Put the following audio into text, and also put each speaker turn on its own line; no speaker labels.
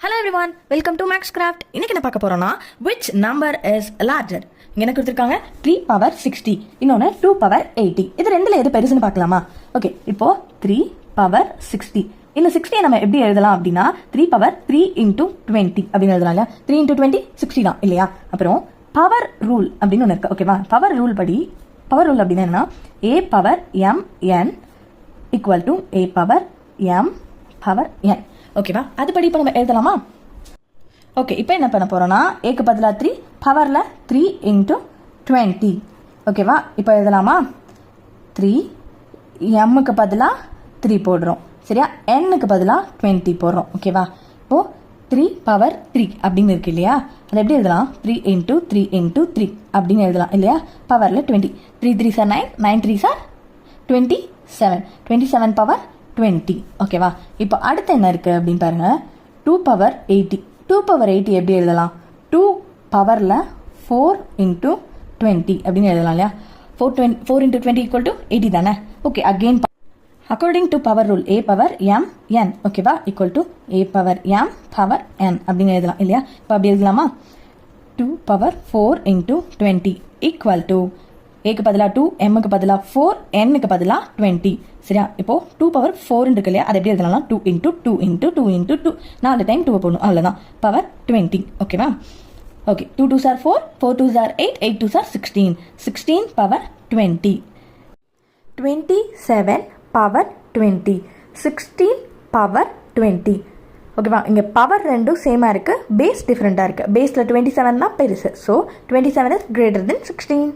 Hello everyone, welcome to Maxcraft. இன்னைக்கு என்ன பார்க்க போறோம்னா which number is larger? இங்க என்ன கொடுத்திருக்காங்க 3 power 60 இன்னொன்னு 2 power 80. இது ரெண்டுல எது பெருசுன்னு பார்க்கலாமா? ஓகே, இப்போ 3 power 60. இந்த 60 நம்ம எப்படி எழுதலாம் அப்படின்னா 3 power 3 into 20 அப்படின்னு எழுதலாம் இல்லையா? 3 into 20 60 தான் இல்லையா? அப்புறம் பவர் ரூல் அப்படின்னு ஒன்று இருக்கு. ஓகேவா? பவர் ரூல் படி பவர் ரூல் அப்படின்னா என்னன்னா a power mn equal to a power m power n. ஓகேவா? அதுபடி இப்போ நம்ம எழுதலாமா? ஓகே, இப்போ என்ன பண்ண போறோம்னா ஏக்கு பதிலாக 3 பவரில் 3 into 20. ஓகேவா? இப்போ எழுதலாமா? 3 எம்முக்கு பதிலாக 3 போடுறோம் சரியா? என்னுக்கு பதிலாக 20 போடுறோம். ஓகேவா? இப்போ 3 power 3 அப்படின்னு இருக்கு இல்லையா? அதை எப்படி எழுதலாம்? 3 into 3 into 3 அப்படின்னு எழுதலாம் இல்லையா? பவரில் 20. 3 3s are 9, 9 3s are 27. 27 power 20. ஓகேவா? இப்போ அடுத்து என்ன இருக்கு அப்படின்னு பாருங்க. 2 power 80. 2 power 80 எப்படி எழுதலாம்? 2 பவர்ல 4 into 20 அப்படின்னு எழுதலாம் இல்லையா? 4 into 20 equal to 80 தானே? Okay, again according to power rule a power m n ஓகேவா equal to a power m power n அப்படின்னு எழுதலாம் இல்லையா? இப்போ அப்படி எழுதலாமா? 2 power 4 into 20 equal to ஏக்கு பதிலாக 2, எம்முக்கு பதிலாக 4, என்னுக்கு பதிலாக 20 சரியா? இப்போ 2 power 4 இருக்கு இல்லையா? அதை எப்படி எழுதலாம்? 2 into 2 into 2 into 2 4 டைம் 2 போடணும் அவ்வளோதான். பவர் 20. ஓகேவா? Okay, 2 2s are 4, 4 2s are 8, 8 2s are 16. 16 power 20. 27 power 20. 16 power 20. ஓகேவா? இங்கே பவர் ரெண்டும் சேமாக இருக்குது, பேஸ் டிஃப்ரெண்ட்டாக இருக்குது. பேஸில் 27 தான் பெருசு. So 27 is greater than 16.